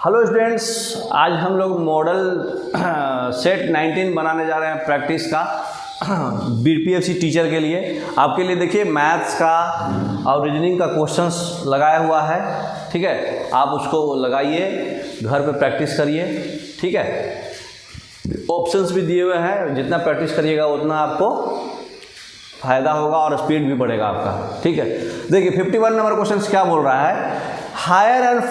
Hello students, आज हम लोग मॉडल सेट 19 बनाने जा रहे हैं प्रैक्टिस का बीपीएससी टीचर के लिए। आपके लिए देखिए मैथ्स का और रीजनिंग का क्वेश्चंस लगाया हुआ है, ठीक है। आप उसको लगाइए, घर पे प्रैक्टिस करिए, ठीक है। ऑप्शंस भी दिए हुए हैं, जितना प्रैक्टिस करिएगा उतना आपको फ़ायदा होगा और स्पीड भी बढ़ेगा आपका, ठीक है। देखिए 51 नंबर क्वेश्चन क्या बोल रहा है, hire and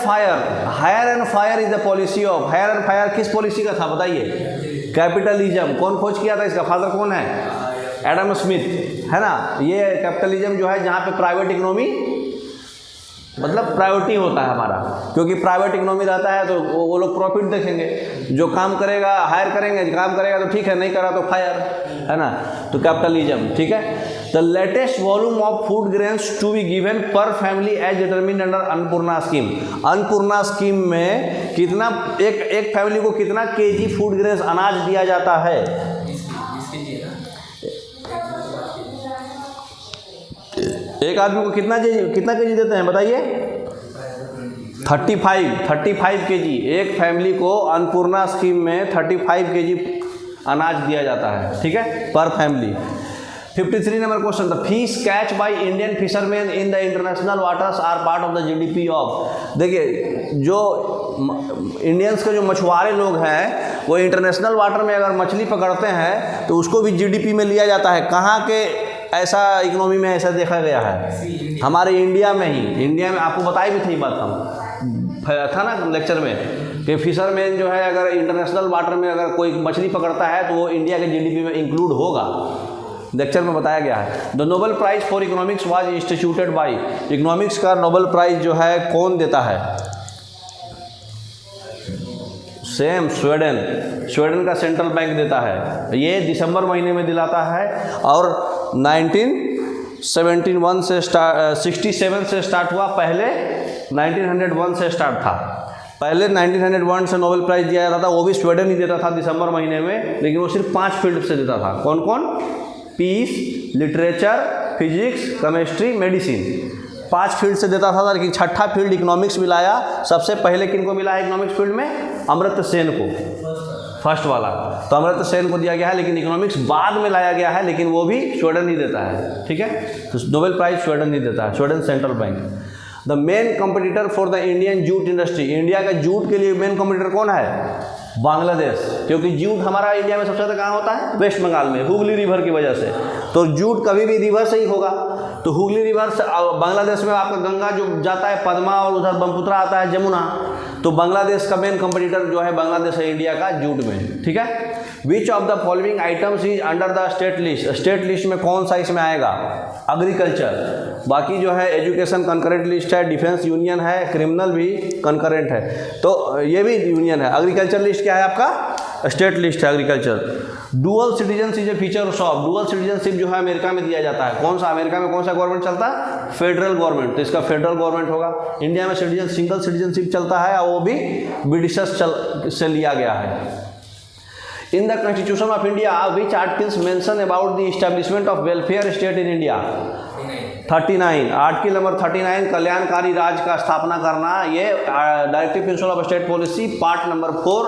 fire is the policy of. Hire and fire किस पॉलिसी का था बताइए? कैपिटलिज्म। कौन खोज किया था इसका? फादर कौन है? एडम स्मिथ, है ना। ये कैपिटलिज्म जो है जहाँ पे प्राइवेट इकोनॉमी मतलब प्रायोरिटी होता है हमारा, क्योंकि प्राइवेट इकोनॉमी रहता है तो वो लोग प्रॉफिट देखेंगे। जो काम करेगा हायर करेंगे, काम करेगा तो ठीक है, नहीं करा तो फायर, है ना। तो कैपिटलिज्म, ठीक है। The latest volume of food grains to be given per family as determined under Annapurna scheme. Annapurna scheme में कितना एक फैमिली को कितना केजी फूड ग्रेन्स अनाज दिया जाता है? एक आदमी को कितना केजी देते हैं बताइए? 35 केजी। एक फैमिली को अन्नपूर्णा स्कीम में 35 केजी अनाज दिया जाता है, ठीक है, पर family. 53 number question, the fish catch by Indian fishermen in the international waters are part of the GDP of. देखिए जो इंडियंस के जो मछुआरे लोग हैं वो इंटरनेशनल वाटर में अगर मछली पकड़ते हैं तो उसको भी जीडीपी में लिया जाता है। कहाँ के ऐसा इकोनॉमी में ऐसा देखा गया है? हमारे इंडिया में ही। इंडिया में आपको बताई भी थी बात, हम था ना लेक्चर में कि फिशरमैन जो है अगर इंटरनेशनल वाटर में अगर कोई मछली पकड़ता है तो वो इंडिया के जीडीपी में इंक्लूड होगा। लेक्चर में बताया गया है। The Nobel prize for economics was instituted by. Economics का नोबेल प्राइज जो है कौन देता है? सेम स्वीडन का सेंट्रल बैंक देता है। ये दिसंबर महीने में दिलाता है और 67 से स्टार्ट हुआ। पहले 1901 से स्टार्ट था। पहले 1901 से नोबेल प्राइज़ दिया जाता था, वो भी स्वीडन ही देता था दिसंबर महीने में, लेकिन वो सिर्फ 5 फील्ड से देता था। कौन कौन? Peace, literature, physics, chemistry, medicine. 5 field से देता था, लेकिन छठा फील्ड इकोनॉमिक्स मिलाया। सबसे पहले किनको मिला है इकोनॉमिक्स फील्ड में? अमर्त्य सेन को, फर्स्ट वाला। तो अमर्त्य सेन को दिया गया है, लेकिन इकोनॉमिक्स बाद में लाया गया है, लेकिन वो भी स्वीडन ही देता है, ठीक है। तो नोबेल प्राइज स्वीडन ही देता है, Sweden central bank. The main competitor for the Indian jute industry. India का जूट के लिए मेन कॉम्पिटिटर कौन है? बांग्लादेश, क्योंकि जूट हमारा इंडिया में सबसे ज़्यादा कहाँ होता है? वेस्ट बंगाल में, हुगली रिवर की वजह से। तो जूट कभी भी रिवर से ही होगा। तो हुगली रिवर से बांग्लादेश में आपका गंगा जो जाता है पद्मा, और उधर ब्रह्मपुत्र आता है जमुना। तो बांग्लादेश का मेन कंपटीटर जो है बांग्लादेश है इंडिया का जूट में, ठीक है। विच of the following items is under the state list. State list में कौन सा इसमें आएगा? एग्रीकल्चर। बाकी जो है एजुकेशन कंकरेंट लिस्ट है, डिफेंस यूनियन है, क्रिमिनल भी कंकरेंट है, तो ये भी यूनियन है। एग्रीकल्चर लिस्ट क्या है आपका? स्टेट लिस्ट है agriculture. Dual citizenship is a feature of. Dual citizenship जो है अमेरिका में दिया जाता है। कौन सा? अमेरिका में कौन सा गवर्नमेंट चलता है? Federal government. तो इसका फेडरल गवर्नमेंट होगा। इंडिया में सिंगल सिटीजनशिप चलता है, और वो भी ब्रिटिशर्स से लिया गया है। In the constitution of India which articles mention about the establishment of welfare state in India? 39। Article number 39 कल्याणकारी राज्य का स्थापना करना। ये directive principle of state policy part number 4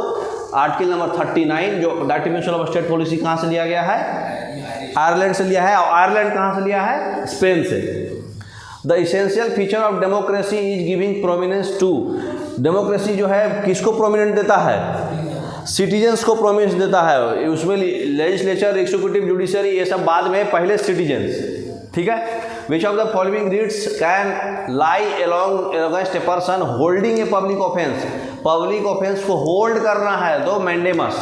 article number 39, जो directive principle of state policy कहाँ से लिया गया है? आयरलैंड से लिया है। और आयरलैंड कहाँ से लिया है? स्पेन से। The essential feature of democracy is giving prominence to. Democracy जो है किसको प्रोमिनेंट देता है? सिटीजन्स को प्रोमिनेंस देता है। उसमें लेजिस्लेचर, एग्जीक्यूटिव, जुडिशरी, ये सब बाद में, पहले सिटीजन्स, ठीक है। विच of the following deeds can lie along against a person holding a public offence. Public offence को होल्ड करना है तो मैंडेमस।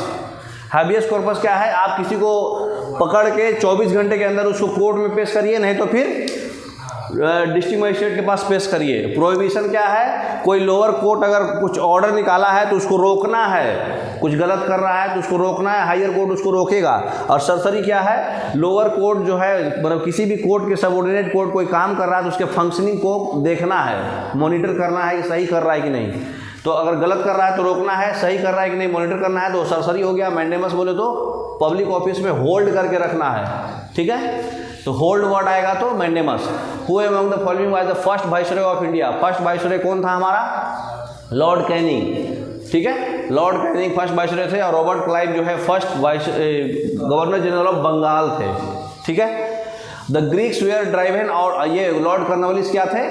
हैबियस कॉर्पस क्या है? आप किसी को पकड़ के 24 घंटे के अंदर उसको कोर्ट में पेश करिए, नहीं तो फिर डिस्ट्रिक्ट मजिस्ट्रेट के पास पेश करिए। प्रोहिबिशन क्या है? कोई लोअर कोर्ट अगर कुछ ऑर्डर निकाला है तो उसको रोकना है। कुछ गलत कर रहा है तो उसको रोकना है, हायर कोर्ट उसको रोकेगा। और सरसरी क्या है? लोअर कोर्ट जो है, मतलब किसी भी कोर्ट के सबऑर्डिनेट कोर्ट कोई काम कर रहा है तो उसके फंक्शनिंग को देखना है, मॉनिटर करना है कि सही कर रहा है कि नहीं। तो अगर गलत कर रहा है तो रोकना है, सही कर रहा है कि नहीं मॉनिटर करना है, तो सरसरी हो गया। मैंडेमस बोले तो पब्लिक ऑफिस में होल्ड करके रखना है, ठीक है। तो होल्ड वर्ड आएगा तो mandamus. Who among the following was the first viceroy of India. First viceroy कौन था हमारा? Lord Canning. ठीक है। लॉर्ड कैनिंग फर्स्ट वाइसरॉय थे और रॉबर्ट क्लाइव जो है first governor general of Bengal थे, ठीक है। द ग्रीक्स वेयर ड्राइवन, और ये लॉर्ड कॉर्नवालिस क्या थे,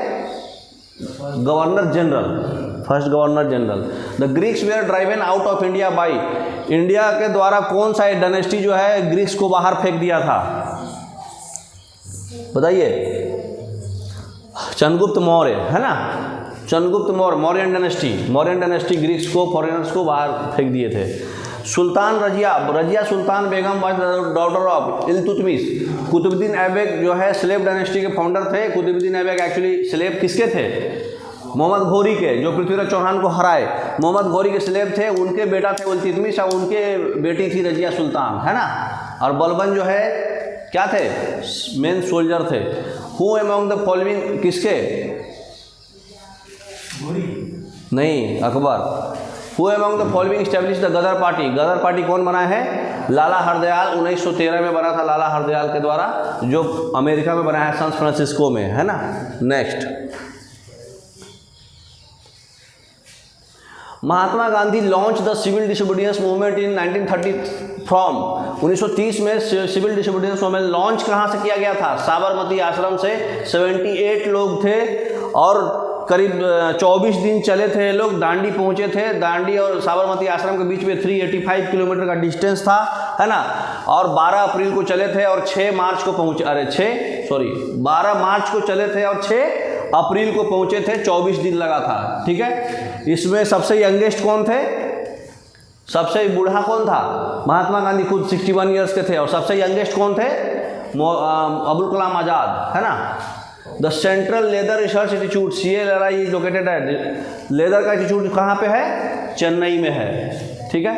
governor general, first governor general. The Greeks were driven out of India by, India के द्वारा कौन सा डायनेस्टी जो है ग्रीक्स को बाहर फेंक दिया था, बताइए। चंद्रगुप्त मौर्य, है ना, चंद्रगुप्त मौर्य, मौर्यन डायनेस्टी ग्रीक्स को, फॉरेनर्स को बाहर फेंक दिए थे। Sultan Razia Sultan Begum was daughter of Iltutmish. Qutubuddin Aibak जो है स्लेव डायनेस्टी के फाउंडर थे। कुतुबुद्दीन ऐबक एक्चुअली स्लेव किसके थे, मोहम्मद घोरी के, जो पृथ्वीराज चौहान को हराए, मोहम्मद घोरी के स्लेव थे, उनके बेटा थे इल्तुतमिश और उनके बेटी थी रजिया सुल्तान, है ना। और बलबन जो है क्या थे, मेन सोल्जर थे। हु अमंग द फॉलोइंग, किसके, नहीं, Akbar. Who among the following establish the Gadar party, Gadar party कौन बना है, लाला हरदयाल, 1913 में बना था लाला हरदयाल के द्वारा, जो अमेरिका में बना है सैन फ्रांसिस्को में, है ना। Next, Mahatma Gandhi launch the civil disobedience movement in 1930 from, 1930 में सिविल डिसोबीडियंस मूवमेंट लॉन्च कहाँ से किया गया था, साबरमती आश्रम से। 78 लोग थे और करीब 24 दिन चले थे ये लोग, दांडी पहुँचे थे। दांडी और साबरमती आश्रम के बीच में 385 किलोमीटर का डिस्टेंस था, है ना। और 12 अप्रैल को चले थे और 12 मार्च को चले थे और 6 अप्रैल को पहुँचे थे, 24 दिन लगा था, ठीक है। इसमें सबसे यंगेस्ट कौन थे, सबसे बूढ़ा कौन था, महात्मा गांधी खुद 61 ईयर्स के थे। और सबसे यंगेस्ट कौन थे, अबुल कलाम आज़ाद, है ना। The central leather research institute, CLRI is located at, leather का इंस्टीट्यूट कहाँ पे है, चेन्नई में है, ठीक है।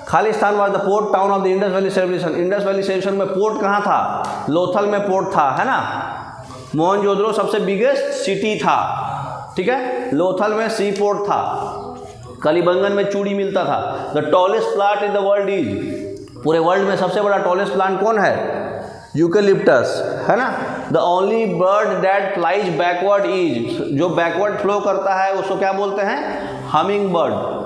Khalistan was the port town of the Indus valley civilization, Indus valley civilization में पोर्ट कहाँ था, लोथल में पोर्ट था, है ना। मोहनजोदड़ो सबसे बिगेस्ट सिटी था, ठीक है। लोथल में सी पोर्ट था। कलिबंगन में चूड़ी मिलता था। The tallest plant in the world is, पूरे वर्ल्ड में सबसे बड़ा टॉलेस्ट प्लांट कौन है, यूकेलिप्टस, है ना। The only bird that flies backward is, जो बैकवर्ड फ्लो करता है उसको क्या बोलते हैं, humming bird.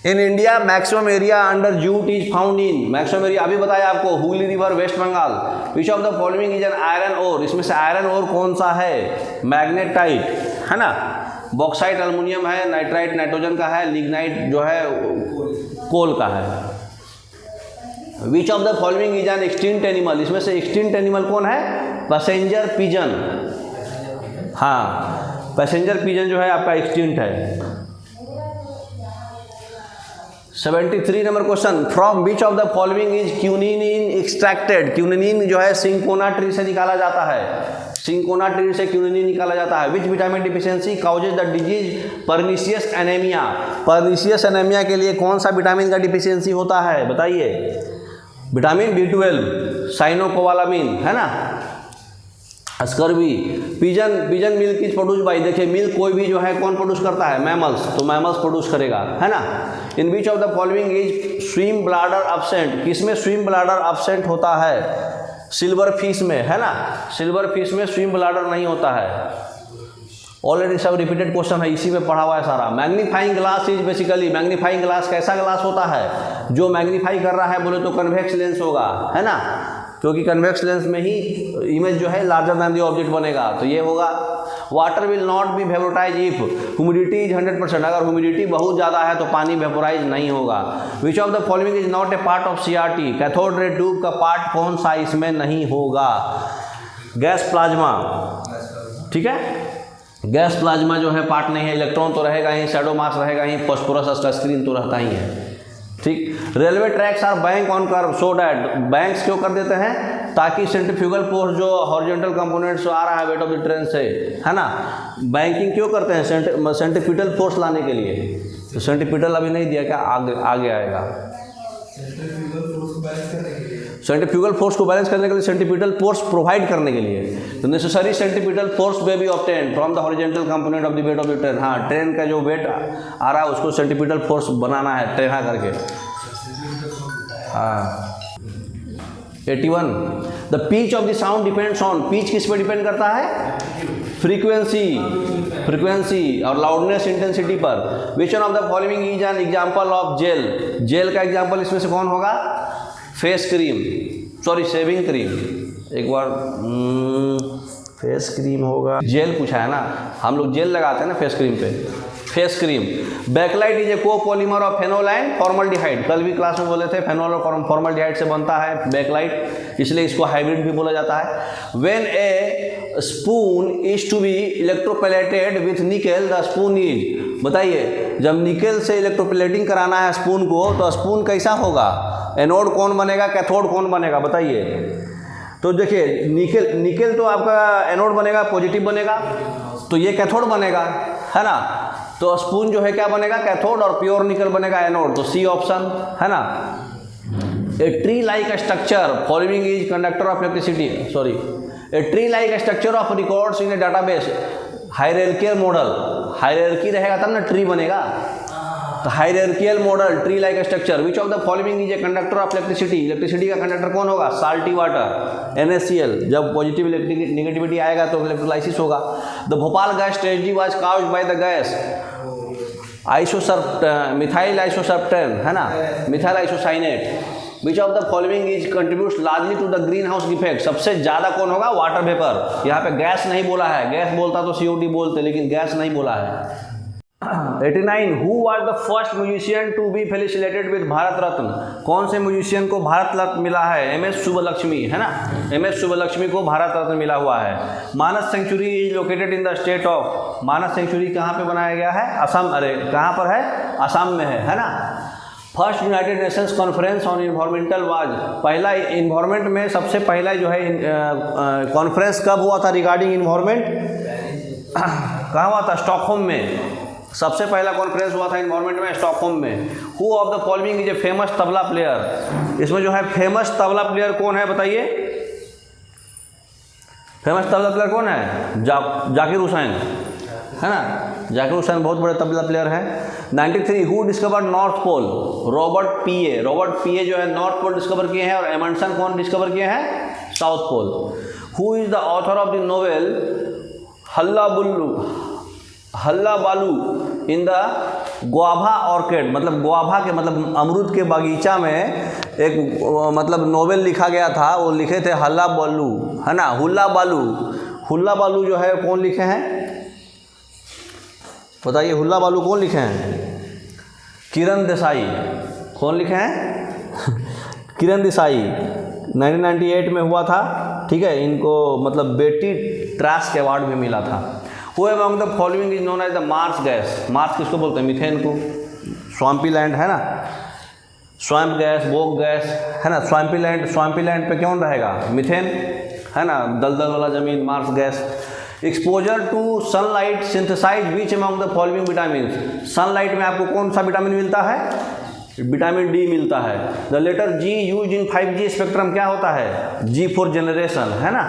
In India maximum area under jute is found in, maximum area अभी बताया आपको, Hooghly river, West Bengal. Which of the following is an iron ore, इसमें से आयरन ओर कौन सा है, मैग्नेटाइट, है ना। बॉक्साइट एल्युमिनियम है, नाइट्राइट नाइट्रोजन का है, लिग्नाइट जो है कोल का है। विच of the following is N extinct animal, इसमें से एक्सटिंक्ट एनिमल कौन है, पैसेंजर पिजन, हाँ, पैसेंजर पिजन जो है आपका एक्सटिंक्ट है। 73 number question, from which of the following is quinine extracted, quinine जो है सिंकोना ट्री से निकाला जाता है, सिंकोना ट्री से क्यूनिन निकाला जाता है। Which vitamin deficiency causes the disease pernicious anaemia, pernicious anaemia के लिए कौन सा विटामिन का डिफिशियंसी होता है, बताइए। विटामिन B12, साइनोकोबालामिन, है ना। Scurvy. Pigeon milk is produce by, देखिए मिल्क कोई भी जो है कौन प्रोड्यूस करता है, मैमल्स, तो मैमल्स प्रोड्यूस करेगा, है ना। In which of the following is swim bladder absent, किसमें स्विम ब्लाडर एब्सेंट होता है, सिल्वर फिश में, है ना। सिल्वर फिश में स्विम ब्लाडर नहीं होता है। ऑलरेडी सब रिपीटेड क्वेश्चन है, इसी में पढ़ा हुआ है सारा। Magnifying glass is basically, magnifying glass कैसा ग्लास होता है, जो मैग्नीफाई कर रहा है बोले तो कन्वेक्स लेंस होगा, है ना, क्योंकि कन्वेक्स लेंस में ही इमेज जो है लार्जर दैन द ऑब्जेक्ट बनेगा, तो ये होगा। Water will not be vaporise if humidity is 100%, अगर ह्यूमिडिटी बहुत ज़्यादा है तो पानी वेपोराइज नहीं होगा। विच of the following is not a part of CRT, cathode ray tube का पार्ट कौन सा इसमें नहीं होगा, गैस प्लाज्मा, ठीक है। गैस प्लाज्मा जो है पार्ट नहीं है, इलेक्ट्रॉन तो रहेगा ही, शैडो मास रहेगा ही, फॉस्फोरस स्क्रीन तो रहता ही है, ठीक। Railway tracks are bank on curve so that, banks क्यों कर देते हैं, ताकि सेंट्रीफ्यूगल फोर्स जो हॉरिजॉन्टल कंपोनेंट्स आ रहा है वेट ऑफ द ट्रेन से, है ना। बैंकिंग क्यों करते हैं, सेंट्रीपिटल फोर्स लाने के लिए, तो सेंट्रीपिटल अभी नहीं दिया, क्या आगे आएगा। सेंट्रीफ्यूगल फोर्स को बैलेंस करने के लिए, सेंट्रीपिटल फोर्स प्रोवाइड करने के लिए, तो नेसेसरी सेंट्रीपिटल फोर्स में B obtain from the horizontal component of the weight of the train, हाँ, ट्रेन का जो वेट आ रहा है उसको सेंट्रीपिटल फोर्स बनाना है, टेढ़ा करके, हाँ। 81 the pitch of the sound depends on, pitch किस पे डिपेंड करता है, फ्रीक्वेंसी और लाउडनेस इंटेंसिटी पर। Which one of the following is an example of gel. Gel का एग्जाम्पल इसमें से कौन होगा? Face cream, sorry shaving cream, एक बार फेस क्रीम होगा, जेल पूछा है ना, हम लोग जेल लगाते हैं ना फेस क्रीम पे, face cream. Bakelite is a copolymer of phenol and formaldehyde. कल भी क्लास में बोले थे फेनोल और फॉर्मल्डिहाइड से बनता है बैकलाइट, इसलिए इसको हाइब्रिड भी बोला जाता है। When a spoon is to be electroplated with nickel the spoon is, बताइए जब निकेल से इलेक्ट्रोप्लेटिंग कराना है स्पून को तो स्पून कैसा होगा? एनोड कौन बनेगा, कैथोड कौन बनेगा, बताइए। तो देखिए निकेल तो आपका एनोड बनेगा, पॉजिटिव बनेगा, तो ये कैथोड बनेगा, है ना। तो स्पून जो है क्या बनेगा? कैथोड, और प्योर निकल बनेगा एनोड, तो सी ऑप्शन है ना। A tree like structure following is conductor of electricity, sorry, a tree like structure of records in A database. Hierarchical model, hierarchy रहेगा तब ना ट्री बनेगा, तो hierarchical model tree like structure. Which of the following is a conductor of electricity. Electricity का conductor कौन होगा? Salty water, NaCl। जब positive negativity आएगा तो इलेक्ट्रोलाइसिस होगा। The Bhopal gas tragedy was caused by the gas methyl आइसोसर्पटेन, है ना, methyl isocyanate. Which of the following is contributes largely to the green house effect. सबसे ज़्यादा कौन होगा? Water vapour. यहाँ पे गैस नहीं बोला है, गैस बोलता तो CO2 बोलते, लेकिन गैस नहीं बोला है। 89 who was the first musician to be felicitated with Bharat Ratna. कौन से म्यूजिशियन को भारत रत्न मिला है? MS सुब्बलक्ष्मी, है ना, MS सुब्बलक्ष्मी को भारत रत्न मिला हुआ है। Manas sanctuary is located in the state of. Manas sanctuary कहाँ पे बनाया गया है? असम, अरे कहाँ पर है? असम में है ना। First United Nations conference on environmental was. पहला इन्वायरमेंट में सबसे पहला जो है कॉन्फ्रेंस कब हुआ था रिगार्डिंग इन्वायरमेंट? कहाँ हुआ था? स्टॉकहोम में। सबसे पहला कॉन्फ्रेंस हुआ था इन्वायरमेंट में, स्टॉकहोम में। Who of the following is a famous tabla player. इसमें जो है फेमस तबला प्लेयर कौन है, बताइए। फेमस तबला प्लेयर कौन है? जाकिर हुसैन, है ना। जाकिर हुसैन बहुत बड़े तबला प्लेयर हैं। 93 who discovered North Pole. Robert Peary. Robert Peary जो है नॉर्थ पोल डिस्कवर किए हैं, और एमंडसन कौन डिस्कवर किए हैं? South pole. Who is the author of the novel hullabaloo in the guava orchard. मतलब गुआभा के मतलब अमरूद के बगीचा में एक मतलब नोवेल लिखा गया था, वो लिखे थे हल्ला बालू, है ना, हुल्ला बालू। हुल्ला बालू जो है कौन लिखे हैं, बताइए। हुल्ला बालू कौन लिखे हैं? किरण देसाई। कौन लिखे हैं? किरण देसाई। 1998 में हुआ था, ठीक है। इनको मतलब बेटी ट्रास्क अवार्ड भी मिला था। Who among the following is known as the marsh gas. Mars किसको बोलते हैं? मीथेन को। स्वाम्पी लैंड, है ना, स्वैम्प गैस, बोक गैस, है ना। स्वाम्पी लैंड पे कौन रहेगा? मीथेन, है ना, दलदल वाला जमीन, marsh gas. Exposure to sunlight synthesize which among the following vitamin. Sunlight में आपको कौन सा विटामिन मिलता है? विटामिन डी मिलता है। The letter G used in 5G spectrum क्या होता है? G फॉर जनरेशन, है ना,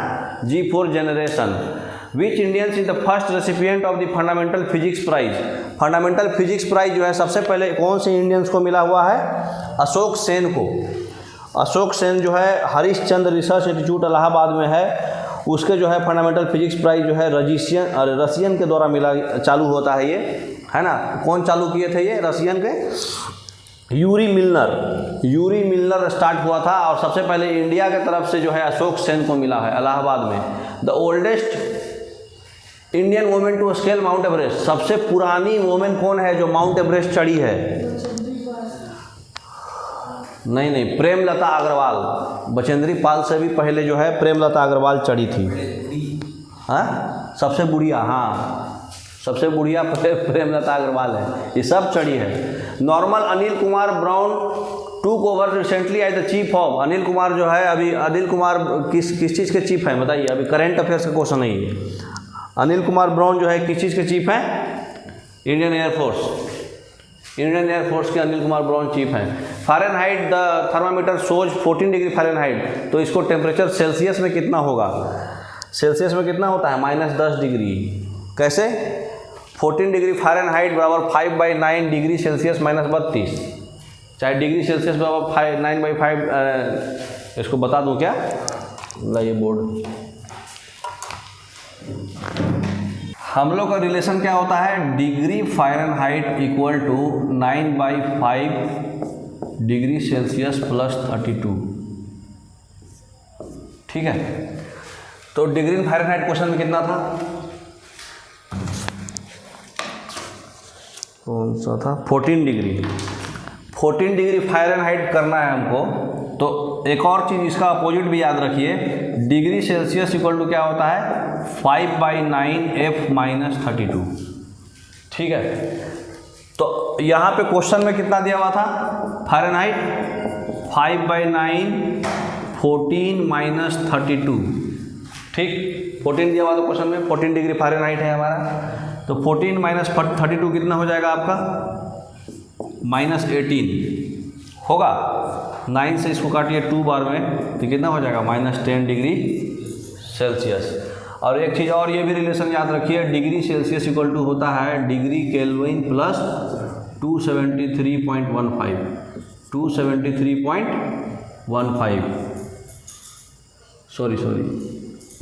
G for generation. Which Indians is the first recipient of the fundamental physics prize. Fundamental physics prize जो है सबसे पहले कौन से इंडियंस को मिला हुआ है? अशोक सेन को। अशोक सेन जो है हरिश्चंद्र रिसर्च इंस्टीट्यूट इलाहाबाद में है, उसके जो है फंडामेंटल फिजिक्स प्राइज जो है रशियन के द्वारा मिला चालू होता है ये, है ना। कौन चालू किए थे ये? रशियन के यूरी मिलनर स्टार्ट हुआ था, और सबसे पहले इंडिया के तरफ से जो है अशोक सेन को मिला है इलाहाबाद में। The oldest Indian women to scale Mount Everest. सबसे पुरानी वुमेन कौन है जो माउंट एवरेस्ट चढ़ी है? नहीं, प्रेमलता अग्रवाल। बचेंद्री पाल से भी पहले जो है प्रेमलता अग्रवाल चढ़ी थी। हाँ, सबसे बुढ़िया, हाँ, सबसे बुढ़िया प्रेमलता अग्रवाल है, ये सब चढ़ी है। नॉर्मल Anil Kumar Brown took over recently as the chief of. Anil Kumar जो है अभी, अनिल कुमार किस चीज़ के चीफ हैं बताइए? अभी करंट अफेयर्स का क्वेश्चन नहीं है। अनिल कुमार ब्राउन जो है किस चीज़ के चीफ हैं? इंडियन एयरफोर्स के अनिल कुमार ब्राउन चीफ हैं। Fahrenheit the thermometer shows 14 degree Fahrenheit. तो इसको टेम्परेचर सेल्सियस में कितना होगा? सेल्सियस में कितना होता है? -10 डिग्री। कैसे? 14 डिग्री फ़ारेनहाइट बराबर 5/9 डिग्री सेल्सियस -32। चाहे डिग्री सेल्सियस बराबर 9/5। इसको बता दूं क्या? ये बोर्ड हम लोग का रिलेशन क्या होता है, degree Fahrenheit equal to 9/5 degree Celsius plus 32। ठीक है, तो डिग्री इन फ़ारेनहाइट क्वेश्चन में कितना था, कौन सा था, 14 डिग्री। 14 डिग्री फ़ारेनहाइट करना है हमको, तो एक और चीज़ इसका अपोजिट भी याद रखिए, डिग्री सेल्सियस इक्वल टू क्या होता है 5/9F-32। ठीक है, तो यहाँ पे क्वेश्चन में कितना दिया हुआ था फ़ारेनहाइट, 5/9 14 - 32। ठीक, 14 दिया हुआ था क्वेश्चन में, 14 डिग्री फ़ारेनहाइट है हमारा, तो 14 - 32 कितना हो जाएगा आपका, -18 होगा। 9 से इसको काटिए 2 बार में तो कितना हो जाएगा -10 डिग्री सेल्सियस। और एक चीज़ और, ये भी रिलेशन याद रखिए, डिग्री सेल्सियस इक्वल टू होता है degree kelvin plus 273.15। 273.15 sorry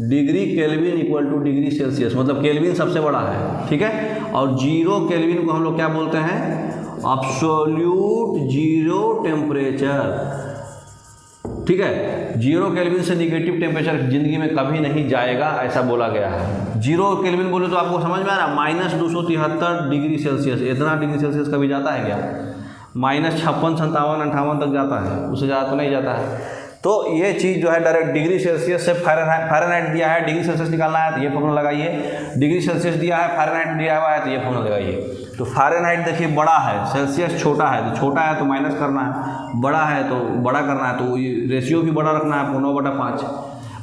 degree kelvin equal two degree Celsius, मतलब केल्विन सबसे बड़ा है। ठीक है, और 0 केल्विन को हम लोग क्या बोलते हैं, एब्सोल्यूट जीरो टेम्परेचर। ठीक है, 0 केल्विन से निगेटिव टेम्परेचर जिंदगी में कभी नहीं जाएगा, ऐसा बोला गया है। 0 केल्विन बोले तो आपको समझ में आ रहा है, -273 डिग्री सेल्सियस, इतना डिग्री सेल्सियस कभी जाता है क्या, -56, 57, 58 तक जाता है, उससे ज़्यादा तो नहीं जाता है। तो ये चीज़ जो है डायरेक्ट डिग्री सेल्सियस से फ़ारेनहाइट दिया है, डिग्री सेल्सियस निकालना है तो ये फॉर्मूला लगाइए, डिग्री सेल्सियस दिया है, फ़ारेनहाइट दिया हुआ है तो ये फॉर्मूला लगाइए। तो फ़ारेनहाइट देखिए बड़ा है, सेल्सियस छोटा है, तो छोटा है तो माइनस करना है, बड़ा है तो बड़ा करना है, तो रेशियो भी बड़ा रखना है, 9/5।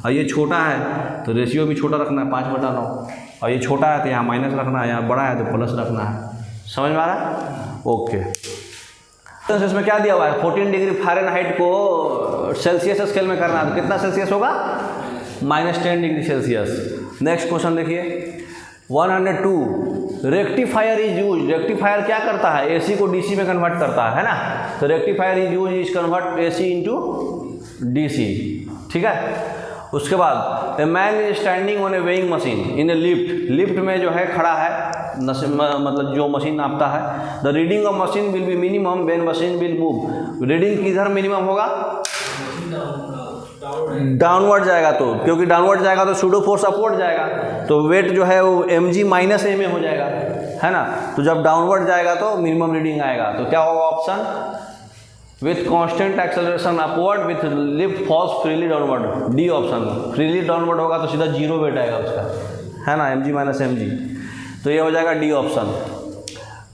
और ये छोटा है तो रेशियो भी छोटा रखना है, 5/9। और ये छोटा है तो यहाँ माइनस रखना है, यहाँ बड़ा है तो प्लस रखना है। समझ में आ रहा है, ओके। तो इसमें क्या दिया हुआ है, 14 डिग्री फ़ारेनहाइट को सेल्सियस स्केल में करना है, तो कितना सेल्सियस होगा, -10 डिग्री सेल्सियस। नेक्स्ट क्वेश्चन देखिए, 102 रेक्टिफायर इज यूज। रेक्टिफायर क्या करता है, एसी को डीसी में कन्वर्ट करता है ना, तो rectifier is use is convert AC into DC. ठीक है, उसके बाद a man is standing on A weighing machine in A lift. Lift में जो है खड़ा है, मतलब जो मशीन नापता है। The reading of machine will be minimum when machine will move. Reading किधर मिनिमम होगा, डाउनवर्ड जाएगा, तो क्योंकि डाउनवर्ड जाएगा तो सूडो फोर्स अपवर्ड जाएगा, तो वेट जो है वो mg - a में हो जाएगा, है ना। तो जब डाउनवर्ड जाएगा तो मिनिमम रीडिंग आएगा, तो क्या होगा option, with constant acceleration upward with lift falls freely downward, D option. Freely downward होगा तो सीधा 0 वेट आएगा उसका, है ना, mg - mg, तो ये हो जाएगा D option.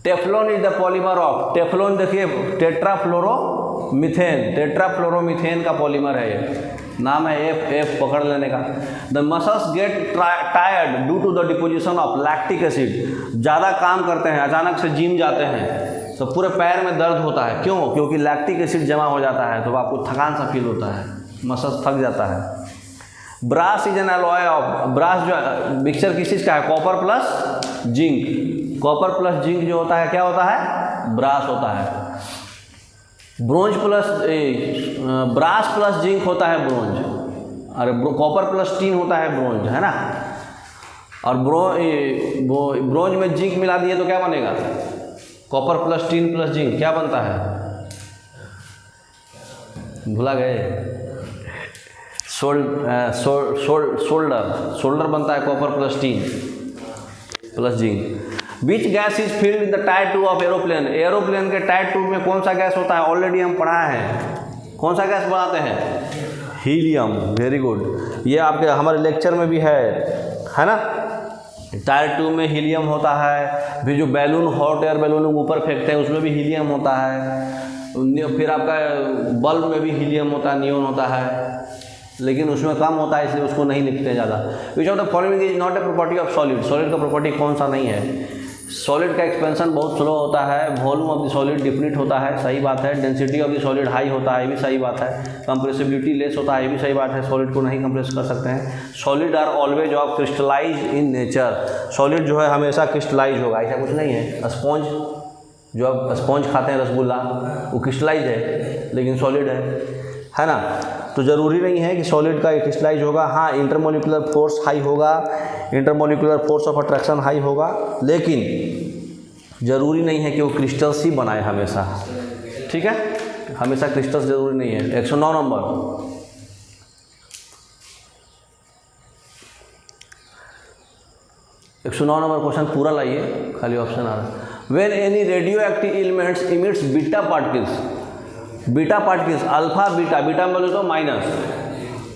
Teflon is the polymer of. Teflon देखिए टेट्राफ्लोरोमीथेन, टेट्राफ्लोरोमीथेन का पॉलीमर है, ये नाम है एफ पकड़ लेने का। The muscles get tired due to the deposition of lactic acid. ज़्यादा काम करते हैं, अचानक से जिम जाते हैं तो पूरे पैर में दर्द होता है, क्यों, क्योंकि लैक्टिक एसिड जमा हो जाता है, तो आपको थकान सा फील होता है, मसल्स थक जाता है। Brass is an alloy of. Brass जो मिक्सचर किस चीज़ का है, copper plus zinc. Copper plus zinc जो होता है क्या होता है, ब्रास होता है। Bronze plus brass plus zinc होता है ब्रोंज, और कॉपर प्लस टीन होता है ब्रोंज, है ना। और ब्रोंज में जिंक मिला दिए तो क्या बनेगा, copper plus tin plus zinc क्या बनता है, भुला गए, सोल्डर बनता है, copper plus tin plus zinc. Which gas is filled in the tyre tube of aeroplane. Aeroplane के टायर ट्यूब में कौन सा गैस होता है, ऑलरेडी हम पढ़ा है, कौन सा गैस बनाते हैं, हीलियम। वेरी गुड, ये आपके हमारे लेक्चर में भी है ना। टायर ट्यूब में हीलियम होता है, फिर जो बैलून, हॉट एयर बैलून ऊपर फेंकते हैं उसमें भी हीलियम होता है, फिर आपका बल्ब में भी हीलियम होता है, नियोन होता है, लेकिन उसमें कम होता है इसलिए उसको नहीं लिखते ज़्यादा। विच of the following is not a property of solid. Solid का प्रॉपर्टी कौन सा नहीं है, सॉलिड का एक्सपेंशन बहुत स्लो होता है, volume of the solid definite होता है, सही बात है। Density of the solid high होता है, ये भी सही बात है। कंप्रेसिबिलिटी लेस होता है, ये भी सही बात है, सॉलिड को नहीं कंप्रेस कर सकते हैं। Solid are always of crystallize in nature. Solid जो है हमेशा क्रिस्टलाइज होगा, ऐसा कुछ नहीं है। स्पॉन्ज जो आप स्पॉन्ज खाते हैं रसगुल्ला, वो क्रिस्टलाइज है लेकिन सॉलिड है ना। तो ज़रूरी नहीं है कि सॉलिड का क्रिस्टलाइज होगा। हाँ, इंटरमोलिकुलर फोर्स हाई होगा, intermolecular force of attraction high होगा, लेकिन ज़रूरी नहीं है कि वो क्रिस्टल्स ही बनाए हमेशा। ठीक है, हमेशा क्रिस्टल्स ज़रूरी नहीं है। 109 नंबर, क्वेश्चन पूरा लाइए, खाली ऑप्शन आ रहा है। When any radio active elements emits beta particles alpha beta, beta में बोले तो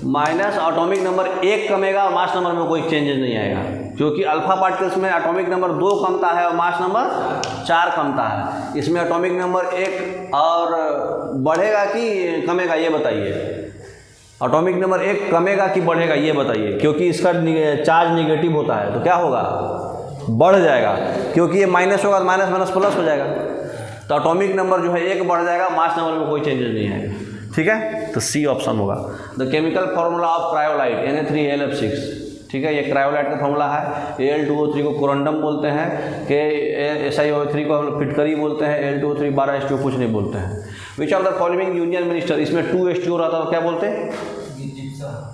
माइनस एटॉमिक नंबर 1 कमेगा और मास नंबर में कोई चेंजेस नहीं आएगा, क्योंकि अल्फा पार्टिकल्स में एटॉमिक नंबर 2 कमता है और मास नंबर 4 कमता है। इसमें एटॉमिक नंबर 1 और बढ़ेगा कि कमेगा ये बताइए। एटॉमिक नंबर 1 कमेगा कि बढ़ेगा ये बताइए, क्योंकि इसका चार्ज निगेटिव होता है तो क्या होगा, बढ़ जाएगा, क्योंकि ये माइनस होगा तो माइनस माइनस प्लस हो जाएगा। तो एटॉमिक नंबर जो है 1 बढ़ जाएगा, मास नंबर में कोई चेंजेस नहीं आएगा। ठीक है, तो सी ऑप्शन होगा। The chemical formula of cryolite Na3AlF6, ठीक है, ये क्रायोलाइट का फार्मूला है। Al2O3 को कोरंडम बोलते हैं, के SiO3 को हम फिटकरी बोलते हैं, Al2O3 12H2 कुछ नहीं बोलते हैं। Which of the following union minister, इसमें 2H2O रहता है तो क्या बोलते हैं,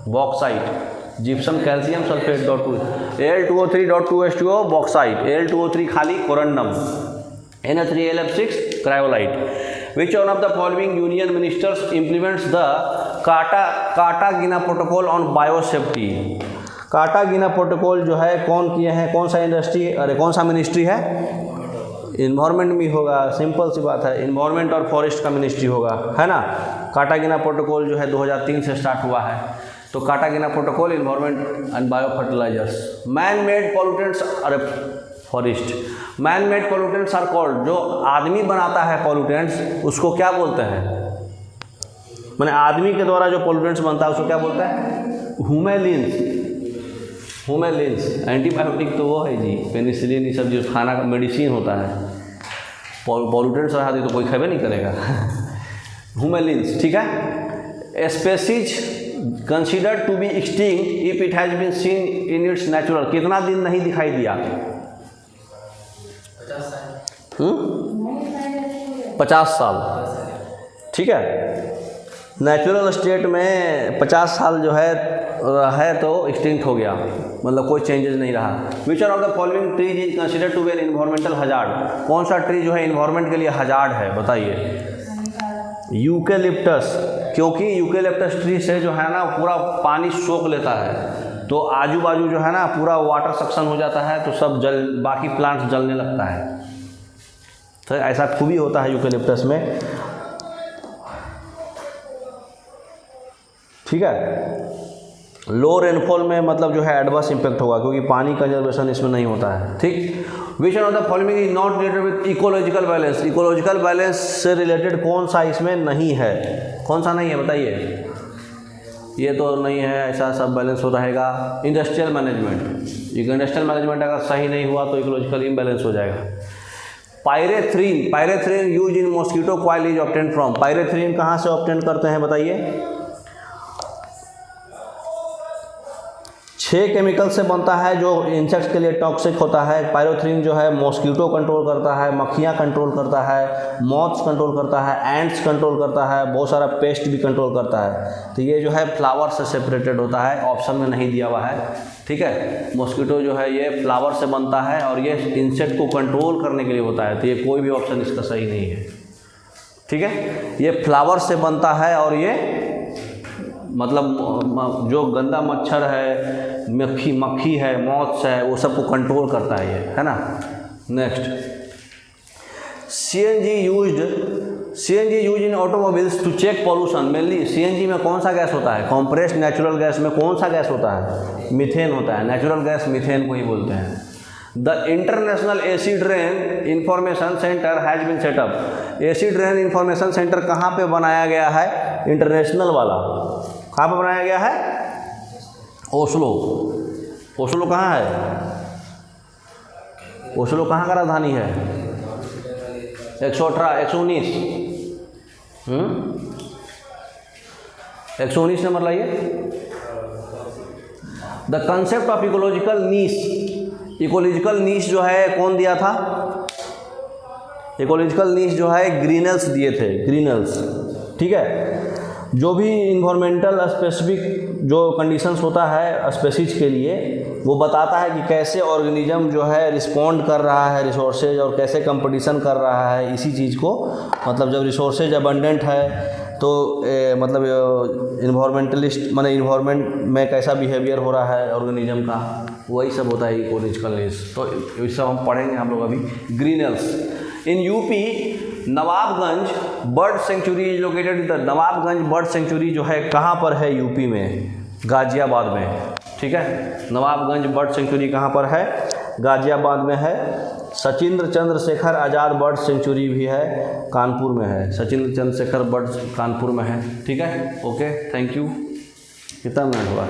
bauxite, gypsum calcium sulphate dot 2Al2O3.2H2O bauxite, Al2O3 खाली corundum, Na3AlF6 cryolite. Which one of the following union ministers implements the Cartagena protocol on biosafety? Cartagena protocol जो है कौन किए हैं, कौन सा इंडस्ट्री, अरे कौन सा मिनिस्ट्री है, इन्वायरमेंट में होगा, सिंपल सी बात है, इन्वायरमेंट और फॉरेस्ट का मिनिस्ट्री होगा, है ना। कार्टागिना प्रोटोकॉल जो है 2003 से स्टार्ट हुआ है, तो Cartagena protocol environment and biofertilizers. Man made pollutants, अरे forest, man made pollutants are called, जो आदमी बनाता है पॉल्यूटेंट्स उसको क्या बोलते हैं, मैंने आदमी के द्वारा जो पॉल्यूटेंट्स बनता है उसको क्या बोलते हैं, ह्यूमेलिन्स। एंटीबायोटिक तो वो है जी, पेनिसिलिन, ये सब जो खाना का मेडिसिन होता है, पॉल्यूटेंट्स रहा तो कोई खावे नहीं करेगा। ह्यूमेलिन्स, ठीक है। Species considered to be extinct if it has been seen in its natural, कितना दिन नहीं दिखाई दिया, 50 साल, ठीक है। नेचुरल स्टेट में 50 साल जो है तो एक्सटिंक्ट हो गया, मतलब कोई चेंजेस नहीं रहा। Which are of the following trees is considered to be an environmental hazard, कौन सा ट्री जो है इन्वायरमेंट के लिए हजार्ड है बताइए, यूकेलिप्टस, क्योंकि यूकेलिप्टस ट्री से जो है ना पूरा पानी सोख लेता है, तो आजू बाजू जो है ना पूरा वाटर सक्शन हो जाता है, तो सब बाकी प्लांट्स जलने लगता है, तो ऐसा खूबी होता है यूकेलिप्टस में, ठीक है। लो रेनफॉल में मतलब जो है एडवर्स इम्पैक्ट होगा, क्योंकि पानी कंजर्वेशन इसमें नहीं होता है, ठीक। विच one of the following is not related with ecological balance, ecological balance से रिलेटेड कौन सा इसमें नहीं है, कौन सा नहीं है बताइए, ये तो नहीं है, ऐसा सब बैलेंस हो रहेगा। इंडस्ट्रियल मैनेजमेंट, इंडस्ट्रियल मैनेजमेंट अगर सही नहीं हुआ तो इकोलॉजिकल इम्बैलेंस हो जाएगा। Pyrethrin use in mosquito coil is obtain from, pyrethrin कहाँ से ऑब्टेन करते हैं बताइए, 6 केमिकल से बनता है जो इंसेक्ट्स के लिए टॉक्सिक होता है। पायरेथ्रिन जो है मॉस्किटो कंट्रोल करता है, मक्खियाँ कंट्रोल करता है, मॉथ्स कंट्रोल करता है, एंट्स कंट्रोल करता है, बहुत सारा पेस्ट भी कंट्रोल करता है। तो ये जो है फ्लावर से सेपरेटेड होता है, ऑप्शन में नहीं दिया हुआ है, ठीक है। मॉस्किटो जो है ये फ्लावर से बनता है और ये इंसेक्ट को कंट्रोल करने के लिए होता है, तो ये कोई भी ऑप्शन इसका सही नहीं है, ठीक है। ये फ्लावर से बनता है और ये मतलब जो गंदा मच्छर है, मक्खी है, मॉथ्स है, वो सबको कंट्रोल करता है ये, है ना। Next, CNG used in automobiles to check pollution. Mainly CNG में कौन सा गैस होता है, कॉम्प्रेस्ड नेचुरल गैस में कौन सा गैस होता है, मीथेन होता है, नेचुरल गैस मीथेन को ही बोलते हैं। The international acid rain information centre has been setup, acid rain information centre कहाँ पे बनाया गया है, इंटरनेशनल वाला, कहाँ पे बनाया गया है, ओस्लो। ओस्लो कहाँ है, ओस्लो कहाँ का राजधानी है, 118 119 119 नंबर लाइए। The concept of ecological niche, ecological niche जो है कौन दिया था, इकोलॉजिकल नीश जो है ग्रीनल्स दिए थे, ग्रीनल्स, ठीक है। जो भी इन्वायरमेंटल स्पेसिफिक जो कंडीशंस होता है स्पेसीज के लिए, वो बताता है कि कैसे ऑर्गेनिज्म जो है रिस्पॉन्ड कर रहा है रिसोर्सेज और कैसे कंपटीशन कर रहा है इसी चीज़ को। मतलब जब रिसोर्सेज अबंडेंट है तो मतलब इन्वायरमेंटलिस्ट माने इन्वायरमेंट में कैसा बिहेवियर हो रहा है ऑर्गेनिज्म का, वही सब होता है इकोलॉजिकल नीड्स। तो ये सब हम पढ़ेंगे हम लोग अभी। ग्रीनल्स in UP Nawabganj bird sanctuary is located in the Nawabganj bird sanctuary जो है कहाँ पर है? यूपी में, गाजियाबाद में। ठीक है, नवाबगंज बर्ड सेंचुरी कहाँ पर है? गाजियाबाद में है। सचिंद्र चंद्रशेखर आज़ाद बर्ड सेंचुरी भी है, कानपुर में है। सचिंद्र चंद्रशेखर बर्ड कानपुर में है। ठीक है, ओके, थैंक यू। कितना मिनट हुआ?